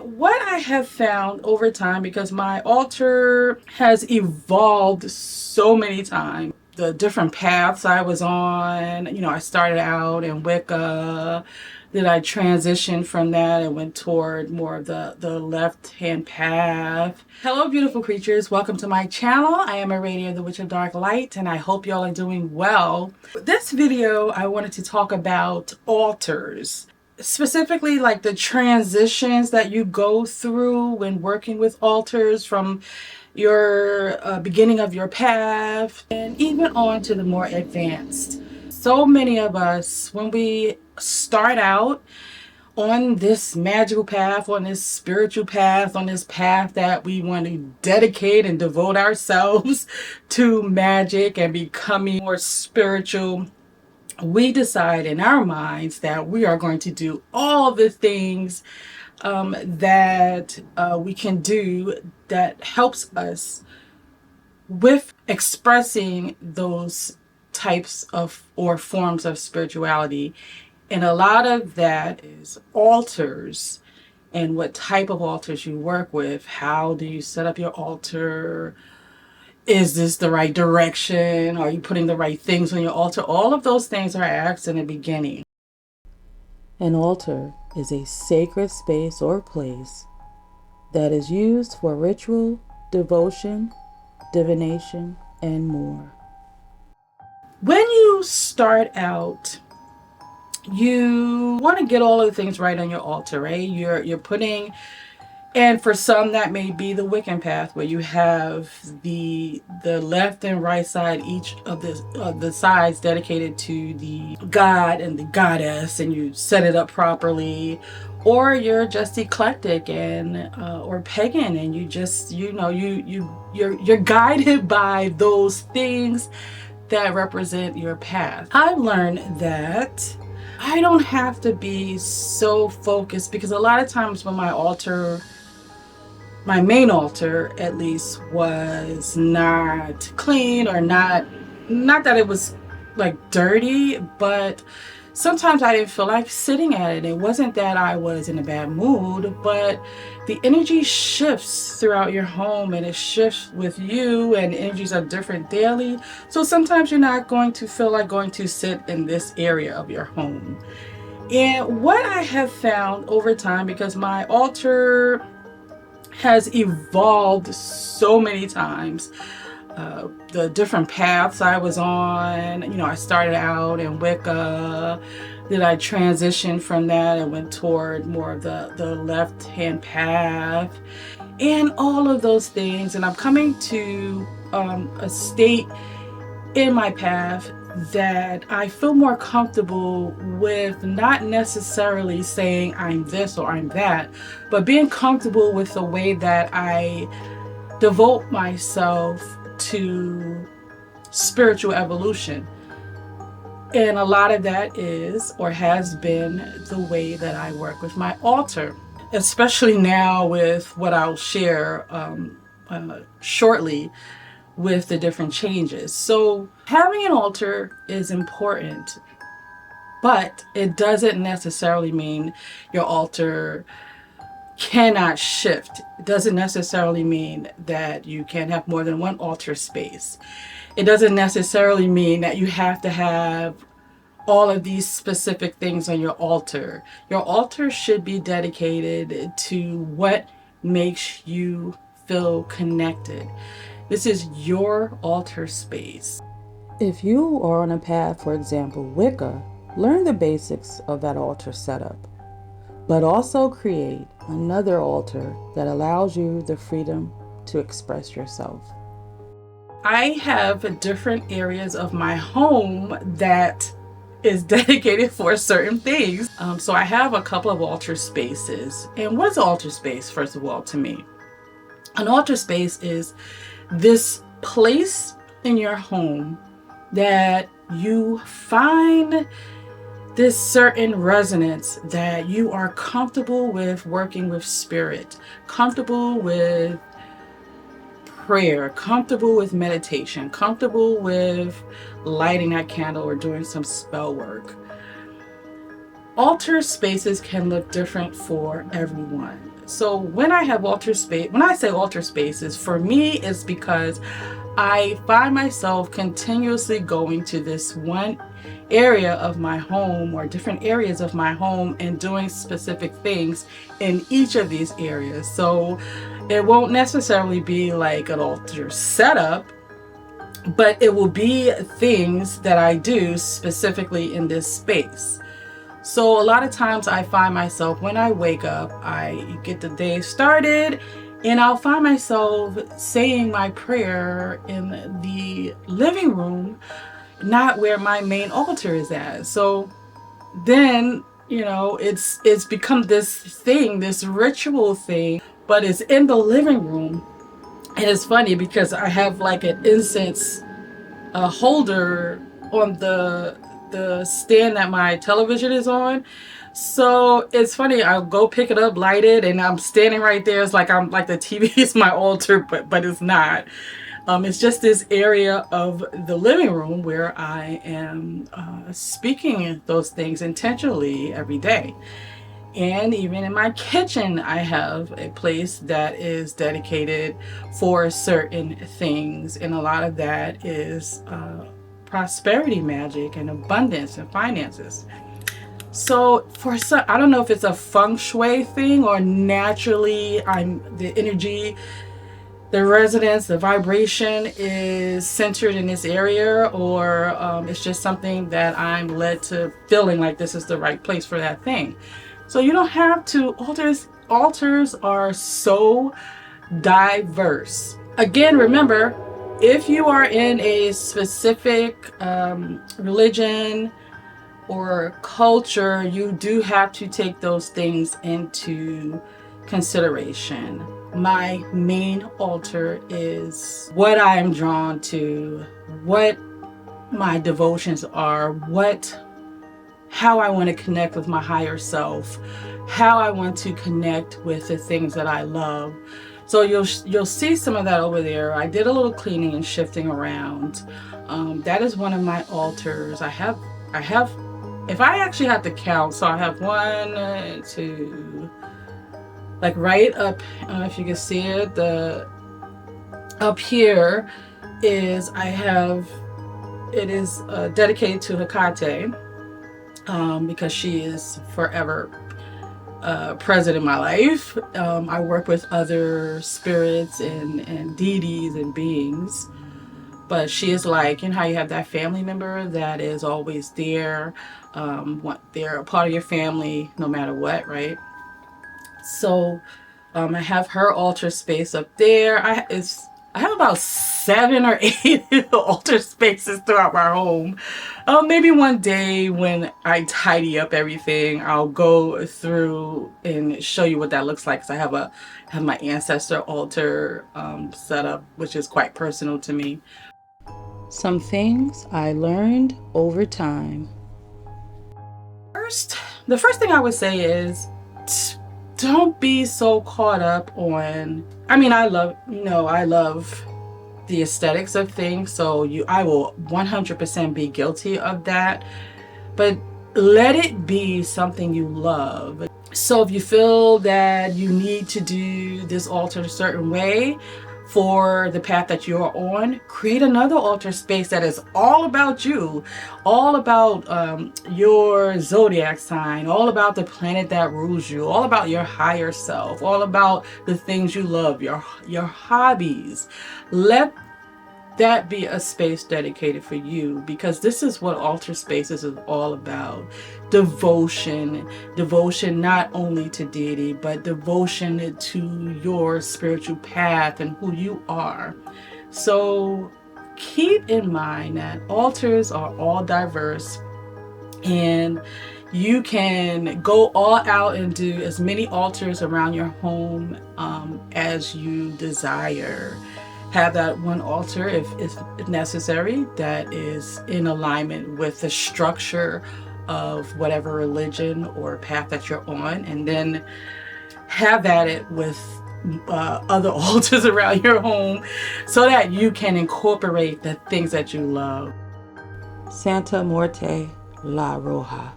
What I have found over time, because my altar has evolved so many times, the different paths I was on, I started out in Wicca, then I transitioned from that and went toward more of the left-hand path. Hello, beautiful creatures. Welcome to my channel. I am Aradia, the Witch of Dark Light, and I hope y'all are doing well. This video, I wanted to talk about altars. Specifically, like the transitions that you go through when working with altars, from your beginning of your path and even on to the more advanced. So many of us, when we start out on this magical path, on this spiritual path, on this path that we want to dedicate and devote ourselves to magic and becoming more spiritual, we decide in our minds that we are going to do all the things that we can do that helps us with expressing those types of or forms of spirituality. And a lot of that is altars and what type of altars you work with. How do you set up your altar? Is this the right direction? Are you putting the right things on your altar? All of those things are asked in the beginning. An altar is a sacred space or place that is used for ritual, devotion, divination, and more. When you start out, you want to get all of the things right on your altar, right? You're putting, and for some that may be the Wiccan path, where you have the left and right side, each of the sides dedicated to the god and the goddess, and you set it up properly. Or you're just eclectic and or pagan, and you just you're guided by those things that represent your path. I've learned that I don't have to be so focused, because a lot of times when my main altar at least, was not clean, or not that it was like dirty, but sometimes I didn't feel like sitting at it. It wasn't that I was in a bad mood, but the energy shifts throughout your home, and it shifts with you, and energies are different daily. So sometimes you're not going to feel like going to sit in this area of your home. And what I have found over time, because my altar has evolved so many times, the different paths I was on, I started out in Wicca, then I transitioned from that and went toward more of the left-hand path, and all of those things. And I'm coming to a state in my path that I feel more comfortable with, not necessarily saying I'm this or I'm that, but being comfortable with the way that I devote myself to spiritual evolution. And a lot of that is, or has been, the way that I work with my altar, especially now with what I'll share shortly with the different changes. So having an altar is important, but it doesn't necessarily mean your altar cannot shift. It doesn't necessarily mean that you can't have more than one altar space. It doesn't necessarily mean that you have to have all of these specific things on your altar. Your altar should be dedicated to what makes you feel connected. This is your altar space. If you are on a path, for example, Wicca, learn the basics of that altar setup, but also create another altar that allows you the freedom to express yourself. I have different areas of my home that is dedicated for certain things. So I have a couple of altar spaces. And what's an altar space, first of all, to me? An altar space is this place in your home that you find this certain resonance, that you are comfortable with working with spirit, comfortable with prayer, comfortable with meditation, comfortable with lighting that candle or doing some spell work. Altar spaces can look different for everyone. So when I have altar space, when I say altar spaces, for me, it's because I find myself continuously going to this one area of my home or different areas of my home and doing specific things in each of these areas. So it won't necessarily be like an altar setup, but it will be things that I do specifically in this space. So a lot of times I find myself when I wake up, I get the day started and I'll find myself saying my prayer in the living room, not where my main altar is at. So then, it's become this thing, this ritual thing, but it's in the living room. And it's funny because I have like an incense holder on the stand that my television is on. So it's funny. I'll go pick it up, light it, and I'm standing right there. It's like I'm like the TV is my altar, but it's not. It's just this area of the living room where I am speaking those things intentionally every day. And even in my kitchen, I have a place that is dedicated for certain things. And a lot of that is prosperity magic and abundance and finances. So for some, I don't know if it's a feng shui thing or naturally the energy, the resonance, the vibration is centered in this area, or it's just something that I'm led to feeling like this is the right place for that thing. So you don't have to. Altars are so diverse. Again, remember, if you are in a specific religion or culture, you do have to take those things into consideration. My main altar is what I am drawn to, what my devotions are, how I want to connect with my higher self, how I want to connect with the things that I love. So you'll see some of that over there. I did a little cleaning and shifting around. That is one of my altars. I have, if I actually had to count, so I have 1, 2, like right up, I don't know if you can see it, up here is, it is dedicated to Hecate, because she is forever present in my life. I work with other spirits and deities and beings, but she is like, how you have that family member that is always there. They're a part of your family no matter what, right? So I have her altar space up there. I have about 7 or 8 altar spaces throughout my home. Maybe one day when I tidy up everything, I'll go through and show you what that looks like. Because I have my ancestor altar set up, which is quite personal to me. Some things I learned over time. The first thing I would say is, don't be so caught up on, I love the aesthetics of things, so I will 100% be guilty of that, but let it be something you love. So if you feel that you need to do this altar a certain way for the path that you're on, create another altar space that is all about you, all about your zodiac sign, all about the planet that rules you, all about your higher self, all about the things you love, your hobbies. Let that be a space dedicated for you, because this is what altar spaces is all about. Devotion not only to deity, but devotion to your spiritual path and who you are. So keep in mind that altars are all diverse, and you can go all out and do as many altars around your home as you desire. Have that one altar if necessary that is in alignment with the structure of whatever religion or path that you're on, and then have at it with other altars around your home so that you can incorporate the things that you love. Santa Muerte La Roja.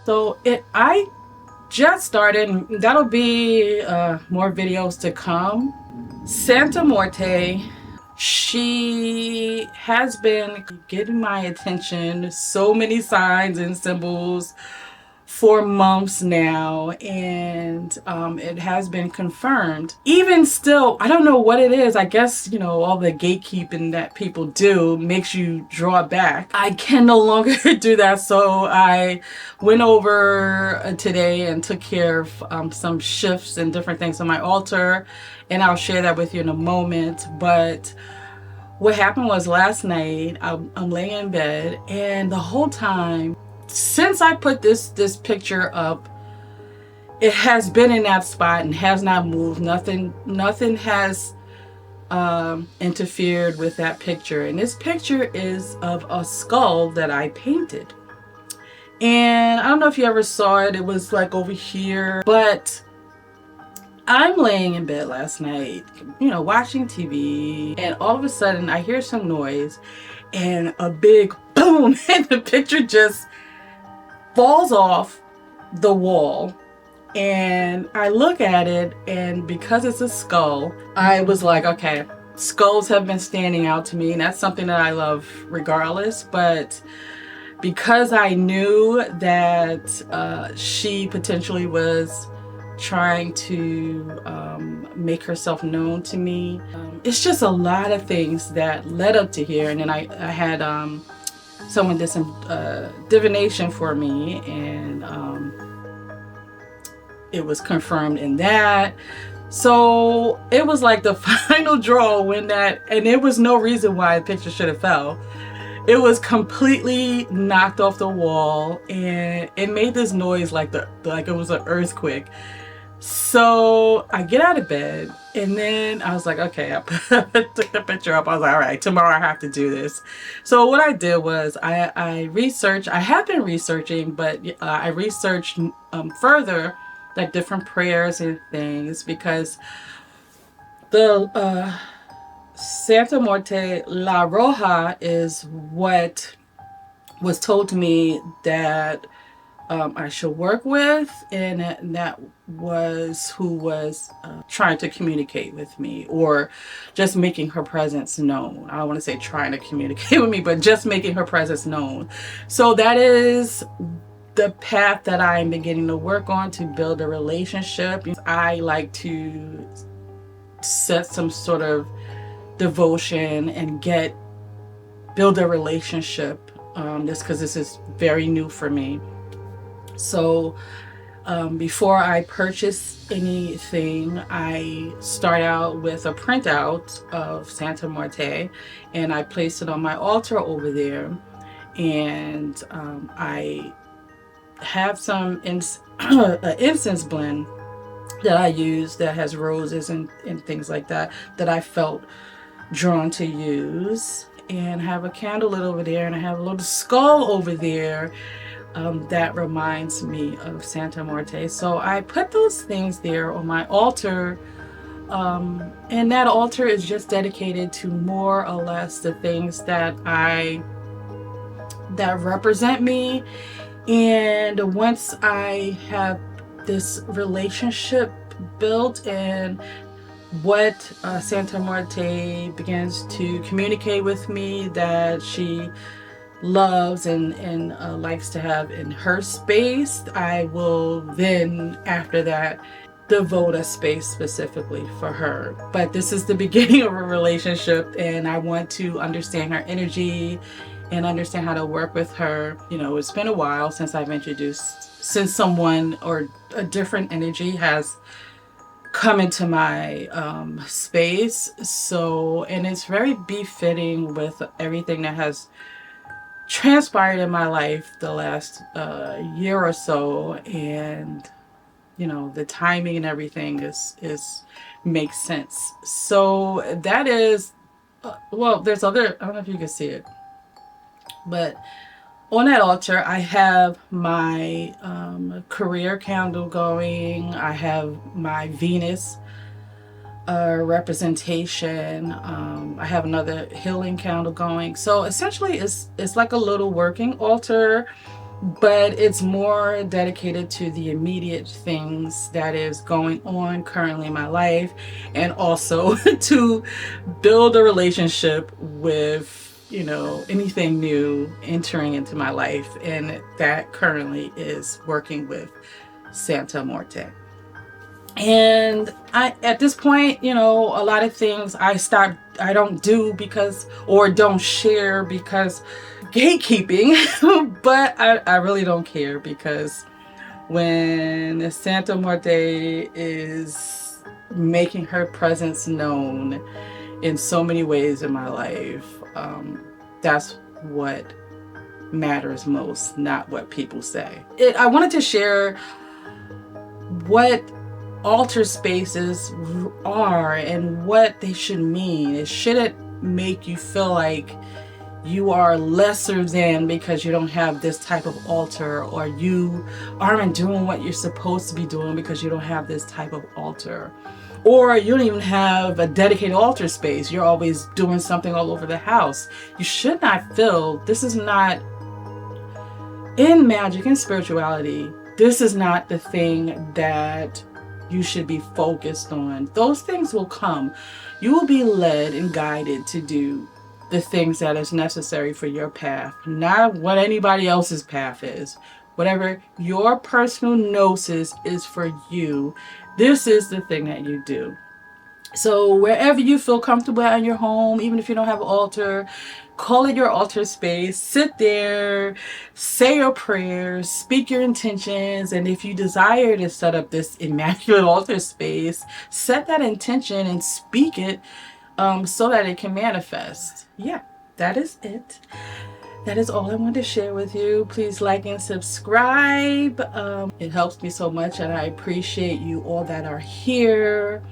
So I just started. That'll be more videos to come. Santa Morte, she has been getting my attention, so many signs and symbols for months now, and it has been confirmed. Even still, I don't know what it is. I guess, all the gatekeeping that people do makes you draw back. I can no longer do that, so I went over today and took care of some shifts and different things on my altar, and I'll share that with you in a moment. But what happened was last night, I'm laying in bed, and the whole time since I put this picture up, it has been in that spot and has not moved. Nothing has interfered with that picture. And this picture is of a skull that I painted. And I don't know if you ever saw it. It was like over here. But I'm laying in bed last night, watching TV, and all of a sudden I hear some noise and a big boom, and the picture just falls off the wall. And I look at it, and because it's a skull, I was like, okay, skulls have been standing out to me, and that's something that I love regardless. But because I knew that she potentially was trying to make herself known to me, it's just a lot of things that led up to here. And then I had someone did some divination for me, and it was confirmed in that. So it was like the final draw when that, and there was no reason why the picture should have fell. It was completely knocked off the wall, and it made this noise like it was an earthquake. So I get out of bed, and then I was like, okay, I took the picture up. I was like, all right, tomorrow I have to do this. So what I did was I researched. I have been researching, but I researched further, like different prayers and things, because the Santa Muerte La Roja is what was told to me that I should work with, and that was who was trying to communicate with me, or just making her presence known. I don't want to say trying to communicate with me, but just making her presence known. So that is the path that I'm beginning to work on to build a relationship. I like to set some sort of devotion and build a relationship, just because this is very new for me. So before I purchase anything, I start out with a printout of Santa Muerte, and I place it on my altar over there. And I have some incense blend that I use that has roses and things like that I felt drawn to use. And have a candle lit over there, and I have a little skull over there that reminds me of Santa Muerte. So I put those things there on my altar, and that altar is just dedicated to more or less the things that represent me. And once I have this relationship built, and what Santa Muerte begins to communicate with me that she loves and likes to have in her space, I will then, after that, devote a space specifically for her. But this is the beginning of a relationship, and I want to understand her energy and understand how to work with her. It's been a while since since someone or a different energy has come into my space. So, and it's very befitting with everything that has transpired in my life the last year or so, and the timing and everything is makes sense. So that is well, there's other, I don't know if you can see it, but on that altar I have my career candle going. I have my Venus representation. I have another healing candle going. So essentially it's like a little working altar, but it's more dedicated to the immediate things that is going on currently in my life, and also to build a relationship with, anything new entering into my life, and that currently is working with Santa Morte. And at this point, a lot of things I don't do because, or don't share because gatekeeping, but I really don't care, because when Santa Muerte is making her presence known in so many ways in my life, that's what matters most, not what people say. I wanted to share what altar spaces are and what they should mean. It shouldn't make you feel like you are lesser than because you don't have this type of altar, or you aren't doing what you're supposed to be doing because you don't have this type of altar, or you don't even have a dedicated altar space. You're always doing something all over the house. You should not feel, this is not, in magic and spirituality, this is not the thing that you should be focused on. Those things will come. You will be led and guided to do the things that is necessary for your path, not what anybody else's path is. Whatever your personal gnosis is for you, this is the thing that you do. So wherever you feel comfortable in your home, even if you don't have an altar, call it your altar space. Sit there, say your prayers, speak your intentions, and if you desire to set up this immaculate altar space, set that intention and speak it, so that it can manifest. Yeah, that is it. That is all I wanted to share with you. Please like and subscribe. It helps me so much, and I appreciate you all that are here.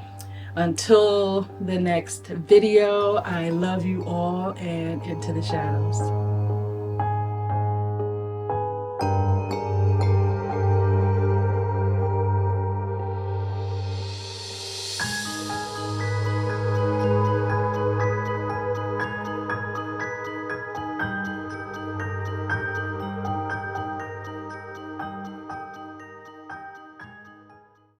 Until the next video, I love you all, and into the shadows.